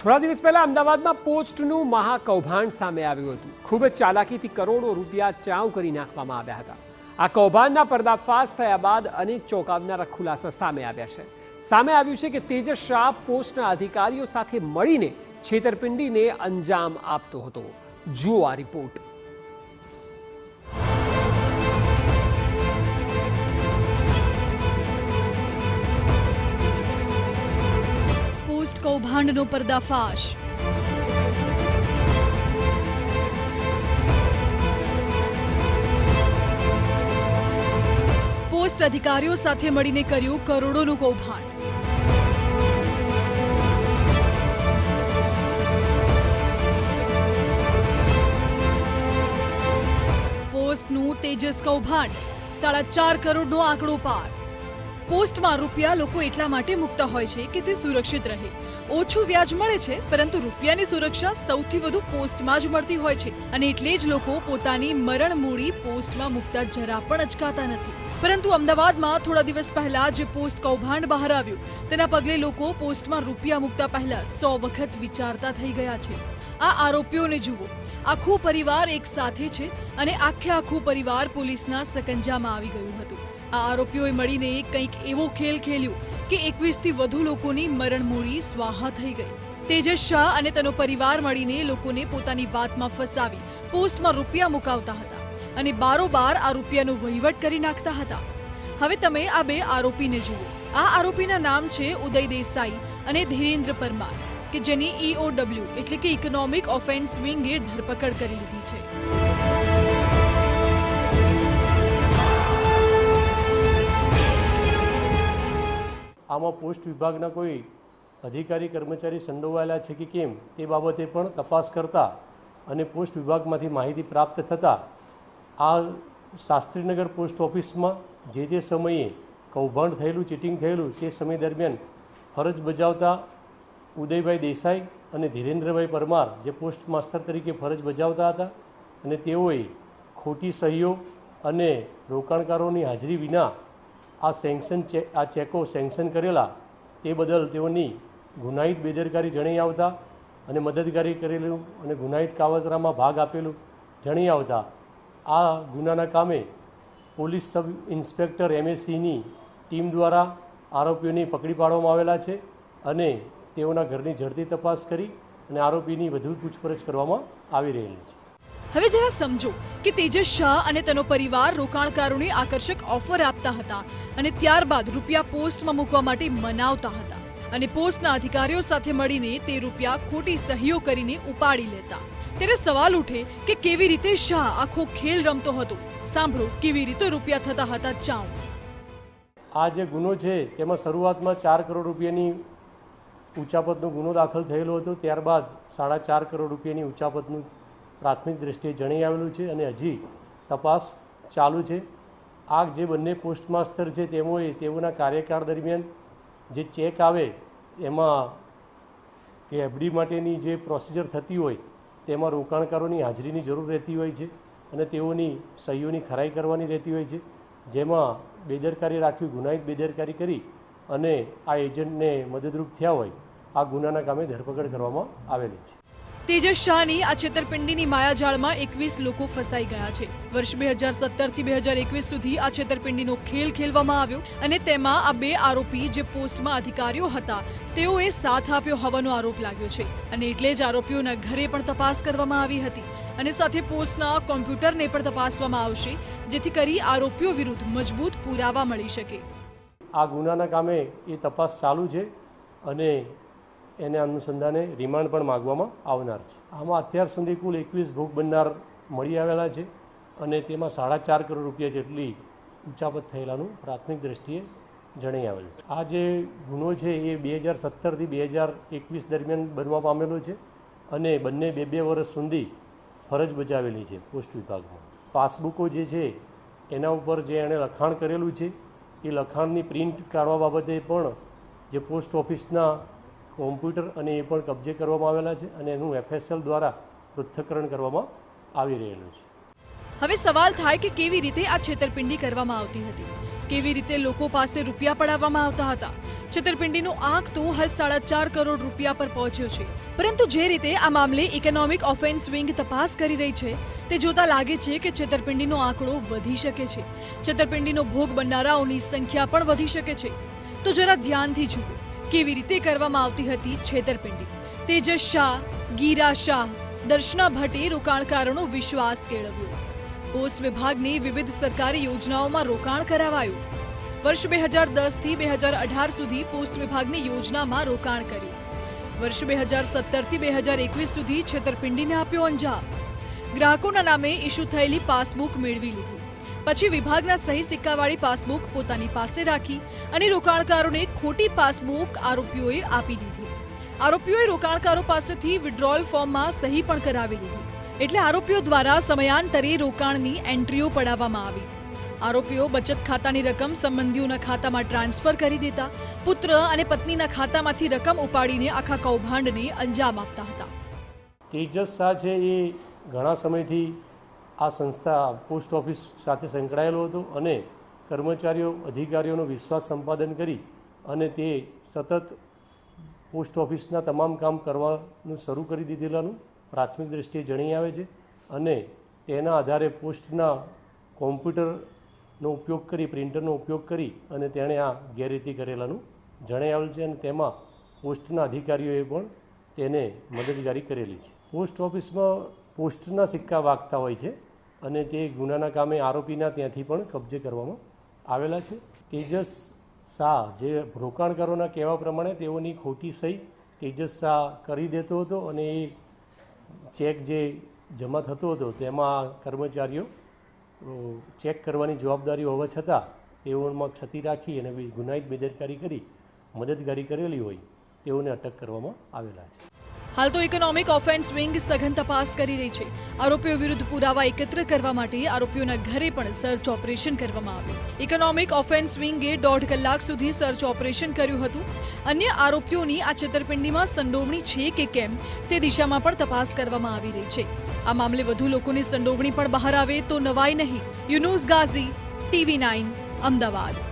થોડા દિવસ પહેલા અમદાવાદમાં પોસ્ટનું મહાકૌભાંડ સામે આવ્યું હતું। ખૂબ જ ચાલાકીથી કરોડો રૂપિયા ચાઉ કરી નાખવામાં આવ્યા હતા। આ કૌભાંડના પર્દાફાશ થયા બાદ અનેક ચોંકાવનારા ખુલાસા સામે આવ્યા છે। સામે આવ્યું છે કે તેજસ શાહ પોસ્ટના અધિકારીઓ સાથે મળીને છેતરપિંડીને અંજામ આપતો હતો। જુઓ આ રિપોર્ટ। પોસ્ટ કૌભાંડનો પર્દાફાશ। પોસ્ટ અધિકારીઓ સાથે મળીને કર્યું કરોડોનું કૌભાંડ। પોસ્ટનું તેજસ કૌભાંડ, 4.5 કરોડનો આંકડો પાર। પોસ્ટમાં રૂપિયા લોકો એટલા માટે મૂકતા હોય છે કે તે સુરક્ષિત રહે। ઓછું વ્યાજ મળે છે, પરંતુ રૂપિયાની સુરક્ષા સૌથી વધુ પોસ્ટમાં જ મળતી હોય છે અને એટલે જ લોકો પોતાની મરણ મૂડી પોસ્ટમાં મૂકતા જરા પણ અચકાતા નથી। પરંતુ અમદાવાદમાં થોડા દિવસ પહેલા જે પોસ્ટ કૌભાંડ બહાર આવ્યું તેના પગલે લોકો પોસ્ટમાં રૂપિયા મૂકતા પહેલા 100 વખત વિચારતા થઈ ગયા છે। આ આરોપીઓને જુઓ, આખું પરિવાર એક સાથે છે અને આખું પરિવાર પોલીસના સકંજામાં આવી ગયું હતું। આ આરોપીઓએ મળીને કંઈક એવો ખેલ ખેલ્યો કે 21થી વધુ લોકોની મરણ મૂડી સ્વાહા થઈ ગઈ। તેજસ શાહ અને તેનો પરિવાર મળીને લોકોને પોતાની વાતમાં ફસાવી પોસ્ટમાં રૂપિયા મુકાવતા હતા અને બારોબાર આ રૂપિયાનો વહીવટ કરી નાખતા હતા। હવે તમે આ બે આરોપીને જુઓ। આ આરોપીના નામ છે ઉદય દેસાઈ અને ધીરેન્દ્ર પરમાર, કે જેની EOW એટલે કે ઇકોનોમિક ઓફેન્સ વિંગે ધરપકડ કરી લીધી છે। આમાં પોસ્ટ વિભાગના કોઈ અધિકારી કર્મચારી સંડોવાયેલા છે કે કેમ તે બાબતે પણ તપાસ કરતા અને પોસ્ટ વિભાગમાંથી માહિતી પ્રાપ્ત થતાં આ શાસ્ત્રીનગર પોસ્ટ ઓફિસમાં જે તે સમયે કૌભાંડ થયેલું, ચીટિંગ થયેલું તે સમય દરમિયાન ફરજ બજાવતા ઉદયભાઈ દેસાઈ અને ધીરેન્દ્રભાઈ પરમાર જે પોસ્ટ માસ્તર તરીકે ફરજ બજાવતા હતા અને તેઓએ ખોટી સહીઓ અને રોકાણકારોની હાજરી વિના આ ચેકો સેન્કશન કરેલા તે બદલ તેઓની ગુનાહિત બેદરકારી જણાઈ આવતા અને મદદગારી કરેલું અને ગુનાહિત કાવતરામાં ભાગ આપેલું જણાઈ આવતા આ ગુનાના કામે પોલીસ સબ ઇન્સ્પેક્ટર MACની ટીમ દ્વારા આરોપીઓને પકડી પાડવામાં આવેલા છે અને તેઓના ઘરની ઝડપી તપાસ કરી અને આરોપીની વધુ પૂછપરછ કરવામાં આવી રહેલી છે। હવે જરા સમજો કે તેજસ શાહ અને તેનો પરિવાર રોકાણકારોને આકર્ષક ઓફર આપતા હતા અને ત્યારબાદ રૂપિયા પોસ્ટમાં મૂકવા માટે મનાવતા હતા અને પોસ્ટના અધિકારીઓ સાથે મળીને તે રૂપિયા ખોટી સહીઓ કરીને ઉપાડી લેતા। ત્યારે સવાલ ઉઠે કે કેવી રીતે શાહ આખો ખેલ રમતો હતો। સાંભળો કેવી રીતે રૂપિયા થતા હતા ચાઉ। આ જે ગુનો છે તેમાં શરૂઆતમાં 4 કરોડ રૂપિયાની ઉચાપતનો ગુનો દાખલ થયેલો હતો। ત્યારબાદ 4.5 કરોડ રૂપિયાની ઉચાપતનું પ્રાથમિક દ્રષ્ટિએ જણાઈ આવેલું છે અને હજી તપાસ ચાલુ છે। આ જે બંને પોસ્ટ માસ્તર છે તેઓના કાર્યકાળ દરમિયાન જે ચેક આવે એમાં કે FD માટેની જે પ્રોસિજર થતી હોય તેમાં રોકાણકારોની હાજરીની જરૂર રહેતી હોય છે અને તેઓની સહીઓની ખરાઈ કરવાની રહેતી હોય છે, જેમાં બેદરકારી રાખવી, ગુનાહિત બેદરકારી કરી અને આ એજન્ટને મદદરૂપ થયા હોય આ ગુનાના કામે ધરપકડ કરવામાં આવેલી છે। તેજસ શાહની આ છેતરપિંડીની માયાજાળમાં 21 લોકો ફસાઈ ગયા છે। વર્ષ 2017 થી 2021 સુધી આ છેતરપિંડીનો ખેલ ખેલવામાં આવ્યો અને તેમાં આ બે આરોપી જે પોસ્ટમાં અધિકારીઓ હતા તેઓએ સાથ આપ્યો હોવાનો આરોપ લાગ્યો છે અને એટલે જ આરોપીઓના ઘરે પણ તપાસ કરવામાં આવી હતી અને સાથે પોસ્ટના કોમ્પ્યુટરને પણ તપાસવામાં આવશે, જેથી કરી આરોપીઓ વિરુદ્ધ મજબૂત પુરાવા મળી શકે। આ ગુનાના કામે એ તપાસ ચાલુ છે અને એને અનુસંધાને રિમાન્ડ પણ માગવામાં આવનાર છે। આમાં અત્યાર સુધી કુલ 21 ભોગ બનનાર મળી આવેલા છે અને તેમાં 4.5 કરોડ રૂપિયા જેટલી ઉચાપત થયેલાનું પ્રાથમિક દ્રષ્ટિએ જણાઈ આવેલું છે। આ જે ગુનો છે એ 2017 થી 2021 દરમિયાન બનવા પામેલો છે અને બંને 2 વર્ષ સુધી ફરજ બજાવેલી છે પોસ્ટ વિભાગમાં। પાસબુકો જે છે એના ઉપર જે એણે લખાણ કરેલું છે એ લખાણની પ્રિન્ટ કાઢવા બાબતે પણ જે પોસ્ટ ઓફિસના કોમ્પ્યુટર અને એ પણ કબજે કરવામાં આવેલા છે અને એનું FSL દ્વારા પૃથ્થકરણ કરવામાં આવી રહેલું છે। હવે સવાલ થાય કે કેવી રીતે આ છેતરપિંડી કરવામાં આવતી હતી। કેવી રીતે લોકો પાસે રૂપિયા પડાવવામાં આવતા હતા. છેતરપિંડીનો આંક તો હાલ 4.5 કરોડ રૂપિયા પર પહોંચ્યો છે. પરંતુ જે રીતે આ મામલે ઇકોનોમિક ઓફેન્સ વિંગ તપાસ કરી રહી છે તે જોતા લાગે છે કે છેતરપિંડીનો આંકડો વધી શકે છે. છેતરપિંડીનો ભોગ બનનારાઓની સંખ્યા પણ વધી શકે છે. તો જરા ધ્યાનથી જુઓ કેવી રીતે કરવામાં આવતી હતી છેતરપિંડી. તેજસ શાહ, ગીરા શાહ, દર્શના ભટ્ટે રોકાણકારોનો વિશ્વાસ કેળવ્યો. પોસ્ટ વિભાગની વિવિધ સરકારી યોજનાઓમાં રોકાણ કરાવાયું. વર્ષ 2010 થી 2018 સુધી પોસ્ટ વિભાગની યોજનામાં રોકાણ કર્યું. વર્ષ 2017 થી 2021 સુધી છેતરપિંડીને આપ્યો અંજામ. ગ્રાહકોના નામે ઇસ્યુ થયેલી પાસબુક મેળવી લીધી. પછી વિભાગના સહી સિક્કાવાળી પાસબુક પોતાની પાસે રાખી અને રોકાણકારોને ખોટી પાસબુક આરોપીઓએ આપી દીધી. આરોપીઓએ રોકાણકારો પાસેથી વિડ્રોઅલ ફોર્મમાં સહી પણ કરાવી લીધી. એટલે આરોપીઓ દ્વારા સમયાંતરે રોકાણની એન્ટ્રીઓ પડાવવામાં આવી. આરોપીઓ બચત ખાતાની રકમ સંબંધીઓના ખાતામાં ટ્રાન્સફર કરી દેતા, પુત્ર અને પત્નીના ખાતામાંથી રકમ ઉપાડીને આખા કૌભાંડને અંજામ આપતા હતા. તેજસ શાહ છે એ ઘણા સમયથી આ સંસ્થા પોસ્ટ ઓફિસ સાથે સંકળાયેલો હતો અને કર્મચારીઓ અધિકારીઓનો વિશ્વાસ સંપાદન કરી અને તે સતત પોસ્ટ ઓફિસના તમામ કામ કરવાનું શરૂ કરી દીધેલાનું પ્રાથમિક દૃષ્ટિએ જણાઈ આવે છે. અને તેના આધારે પોસ્ટના કોમ્પ્યુટરનો ઉપયોગ કરી, પ્રિન્ટરનો ઉપયોગ કરી અને તેણે આ ગેરરીતિ કરેલાનું જણાઈ આવેલ છે. અને તેમાં પોસ્ટના અધિકારીઓએ પણ તેને મદદગારી કરેલી છે. પોસ્ટ ઓફિસમાં પોસ્ટના સિક્કા વાગતા હોય છે અને તે ગુનાના કામે આરોપીના ત્યાંથી પણ કબજે કરવામાં આવેલા છે. તેજસ શાહ જે રોકાણકારોના કહેવા પ્રમાણે તેઓની ખોટી સહી તેજસ શાહ કરી દેતો હતો અને એ ચેક જે જમા થતો હતો તેમાં કર્મચારીઓ ચેક કરવાની જવાબદારી હોવા છતાં તેઓમાં ક્ષતિ રાખી અને ગુનાહિત બેદરકારી કરી મદદગારી કરેલી હોય તેઓને અટક કરવામાં આવેલા છે. હાલ તો ઇકોનોમિક ઓફેન્સ વિંગ સઘન તપાસ કરી રહી છે. આરોપીઓ વિરુદ્ધ પુરાવા એકત્ર કરવા માટે આરોપીઓના ઘરે પણ સર્ચ ઓપરેશન કરવામાં આવ્યું. ઇકોનોમિક ઓફેન્સ વિંગે 1.5 કલાક સુધી સર્ચ ઓપરેશન કર્યું હતું. અન્ય આરોપીઓની આ છેતરપિંડીમાં સંડોવણી છે કે કેમ તે દિશામાં પણ તપાસ કરવામાં આવી રહી છે. આ મામલે વધુ લોકોની સંડોવણી પણ બહાર આવે તો નવાઈ નહીં. યુનુસ ગાઝી, TV9, અમદાવાદ.